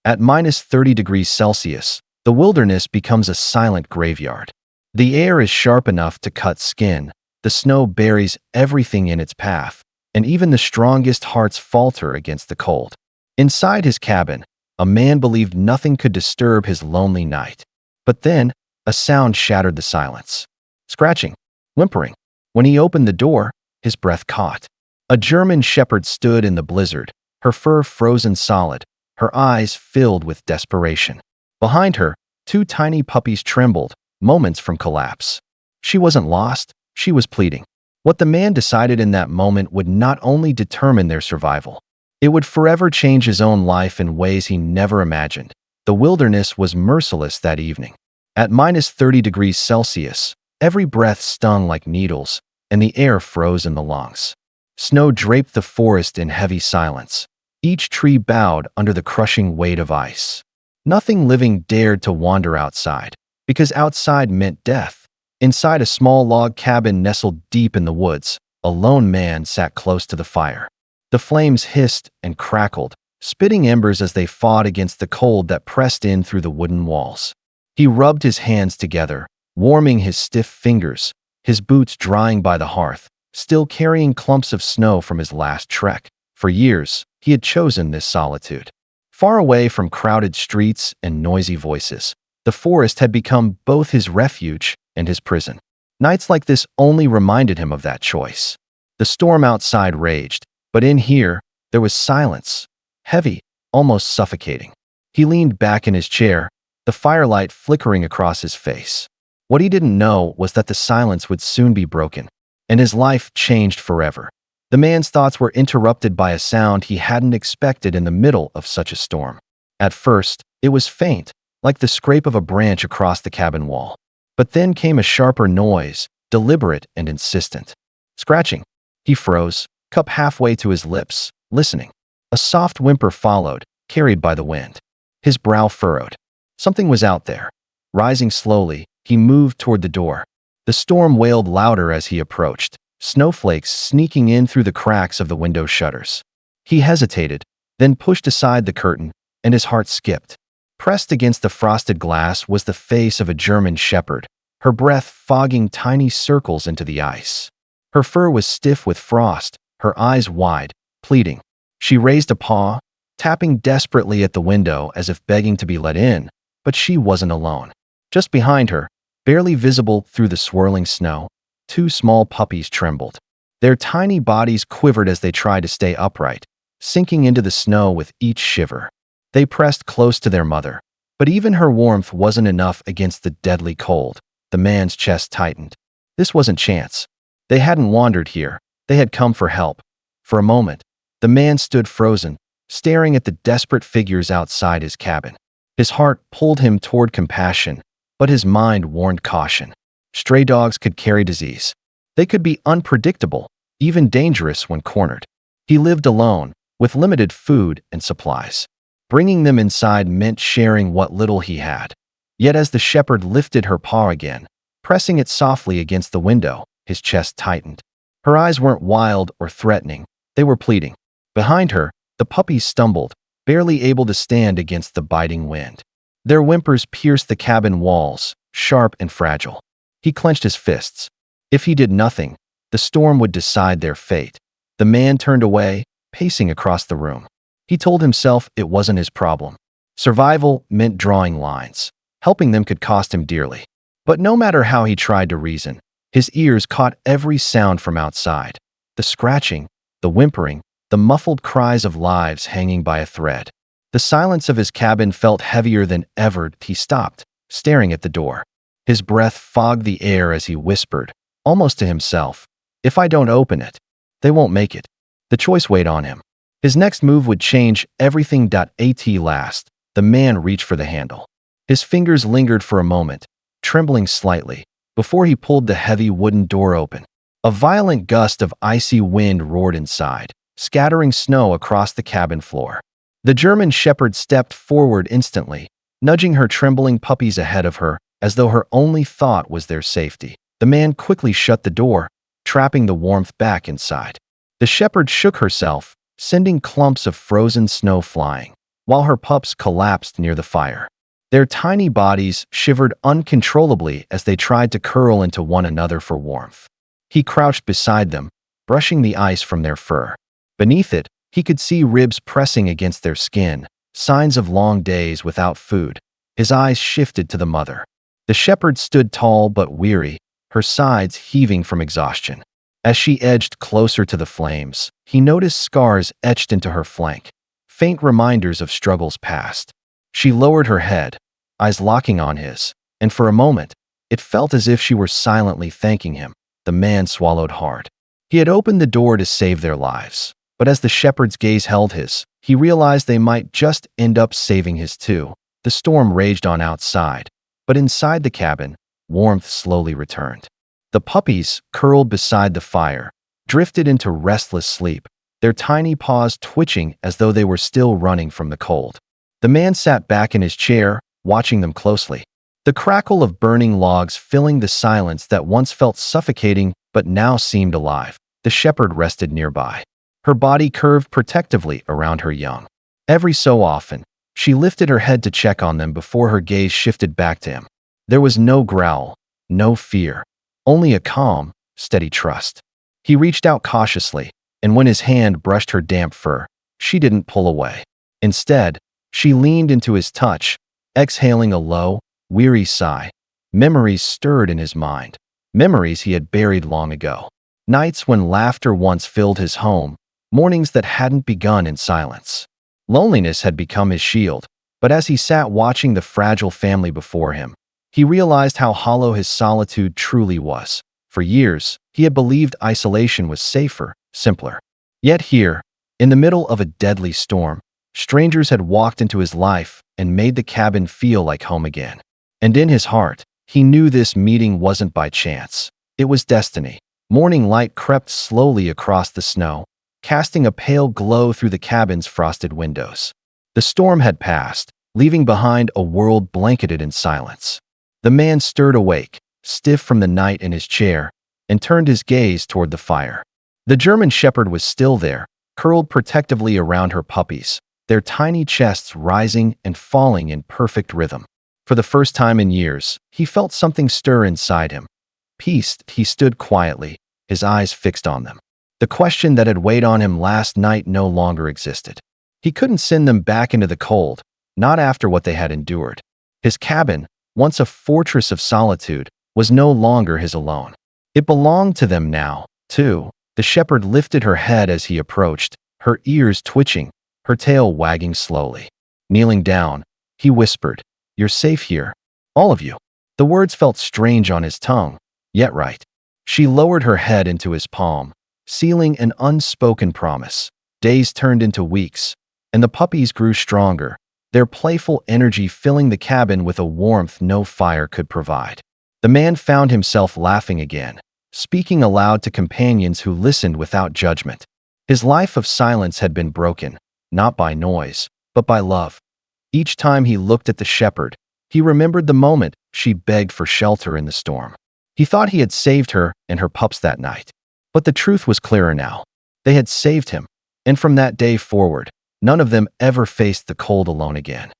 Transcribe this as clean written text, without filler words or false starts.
At minus 30 degrees Celsius, the wilderness becomes a silent graveyard. The air is sharp enough to cut skin, the snow buries everything in its path, and even the strongest hearts falter against the cold. Inside his cabin, a man believed nothing could disturb his lonely night. But then, a sound shattered the silence. Scratching, whimpering. When he opened the door, his breath caught. A German shepherd stood in the blizzard, her fur frozen solid, her eyes filled with desperation. Behind her, two tiny puppies trembled, moments from collapse. She wasn't lost, she was pleading. What the man decided in that moment would not only determine their survival, it would forever change his own life in ways he never imagined. The wilderness was merciless that evening. At minus 30 degrees Celsius, every breath stung like needles, and the air froze in the lungs. Snow draped the forest in heavy silence. Each tree bowed under the crushing weight of ice. Nothing living dared to wander outside, because outside meant death. Inside a small log cabin nestled deep in the woods, a lone man sat close to the fire. The flames hissed and crackled, spitting embers as they fought against the cold that pressed in through the wooden walls. He rubbed his hands together, warming his stiff fingers, his boots drying by the hearth, still carrying clumps of snow from his last trek. For years, he had chosen this solitude. Far away from crowded streets and noisy voices, the forest had become both his refuge and his prison. Nights like this only reminded him of that choice. The storm outside raged, but in here, there was silence, heavy, almost suffocating. He leaned back in his chair, the firelight flickering across his face. What he didn't know was that the silence would soon be broken, and his life changed forever. The man's thoughts were interrupted by a sound he hadn't expected in the middle of such a storm. At first, it was faint, like the scrape of a branch across the cabin wall. But then came a sharper noise, deliberate and insistent. Scratching. He froze, cup halfway to his lips, listening. A soft whimper followed, carried by the wind. His brow furrowed. Something was out there. Rising slowly, he moved toward the door. The storm wailed louder as he approached, snowflakes sneaking in through the cracks of the window shutters. He hesitated, then pushed aside the curtain, and his heart skipped. Pressed against the frosted glass was the face of a German shepherd, her breath fogging tiny circles into the ice. Her fur was stiff with frost, her eyes wide, pleading. She raised a paw, tapping desperately at the window as if begging to be let in, but she wasn't alone. Just behind her, barely visible through the swirling snow, two small puppies trembled. Their tiny bodies quivered as they tried to stay upright, sinking into the snow with each shiver. They pressed close to their mother, but even her warmth wasn't enough against the deadly cold. The man's chest tightened. This wasn't chance. They hadn't wandered here. They had come for help. For a moment, the man stood frozen, staring at the desperate figures outside his cabin. His heart pulled him toward compassion, but his mind warned caution. Stray dogs could carry disease. They could be unpredictable, even dangerous when cornered. He lived alone, with limited food and supplies. Bringing them inside meant sharing what little he had. Yet as the shepherd lifted her paw again, pressing it softly against the window, his chest tightened. Her eyes weren't wild or threatening, they were pleading. Behind her, the puppies stumbled, barely able to stand against the biting wind. Their whimpers pierced the cabin walls, sharp and fragile. He clenched his fists. If he did nothing, the storm would decide their fate. The man turned away, pacing across the room. He told himself it wasn't his problem. Survival meant drawing lines. Helping them could cost him dearly. But no matter how he tried to reason, his ears caught every sound from outside. The scratching, the whimpering, the muffled cries of lives hanging by a thread. The silence of his cabin felt heavier than ever. He stopped, staring at the door. His breath fogged the air as he whispered, almost to himself, "If I don't open it, they won't make it." The choice weighed on him. His next move would change everything. At last, the man reached for the handle. His fingers lingered for a moment, trembling slightly, before he pulled the heavy wooden door open. A violent gust of icy wind roared inside, scattering snow across the cabin floor. The German shepherd stepped forward instantly, nudging her trembling puppies ahead of her, as though her only thought was their safety. The man quickly shut the door, trapping the warmth back inside. The shepherd shook herself, sending clumps of frozen snow flying. while her pups collapsed near the fire. Their tiny bodies shivered uncontrollably as they tried to curl into one another for warmth. He crouched beside them, brushing the ice from their fur. Beneath it, he could see ribs pressing against their skin, signs of long days without food. His eyes shifted to the mother. The shepherd stood tall but weary, her sides heaving from exhaustion. As she edged closer to the flames, he noticed scars etched into her flank, faint reminders of struggles past. She lowered her head, eyes locking on his, and for a moment, it felt as if she were silently thanking him. The man swallowed hard. He had opened the door to save their lives, but as the shepherd's gaze held his, he realized they might just end up saving his too. The storm raged on outside, but inside the cabin, warmth slowly returned. The puppies, curled beside the fire, drifted into restless sleep, their tiny paws twitching as though they were still running from the cold. The man sat back in his chair, watching them closely. The crackle of burning logs filling the silence that once felt suffocating but now seemed alive. The shepherd rested nearby, her body curved protectively around her young. Every so often, she lifted her head to check on them before her gaze shifted back to him. There was no growl, no fear, only a calm, steady trust. He reached out cautiously, and when his hand brushed her damp fur, she didn't pull away. Instead, she leaned into his touch, exhaling a low, weary sigh. Memories stirred in his mind, memories he had buried long ago. Nights when laughter once filled his home, mornings that hadn't begun in silence. Loneliness had become his shield, but as he sat watching the fragile family before him, he realized how hollow his solitude truly was. For years, he had believed isolation was safer, simpler. Yet here, in the middle of a deadly storm, strangers had walked into his life and made the cabin feel like home again. And in his heart, he knew this meeting wasn't by chance. It was destiny. Morning light crept slowly across the snow, casting a pale glow through the cabin's frosted windows. The storm had passed, leaving behind a world blanketed in silence. The man stirred awake, stiff from the night in his chair, and turned his gaze toward the fire. The German shepherd was still there, curled protectively around her puppies, their tiny chests rising and falling in perfect rhythm. For the first time in years, he felt something stir inside him. Peace. He stood quietly, his eyes fixed on them. The question that had weighed on him last night no longer existed. He couldn't send them back into the cold, not after what they had endured. His cabin, once a fortress of solitude, was no longer his alone. It belonged to them now, too. The shepherd lifted her head as he approached, her ears twitching, her tail wagging slowly. Kneeling down, he whispered, "You're safe here, all of you." The words felt strange on his tongue, yet right. She lowered her head into his palm, sealing an unspoken promise. Days turned into weeks, and the puppies grew stronger, their playful energy filling the cabin with a warmth no fire could provide. The man found himself laughing again, speaking aloud to companions who listened without judgment. His life of silence had been broken, not by noise, but by love. Each time he looked at the shepherd, he remembered the moment she begged for shelter in the storm. He thought he had saved her and her pups that night. But the truth was clearer now. They had saved him, and from that day forward, none of them ever faced the cold alone again.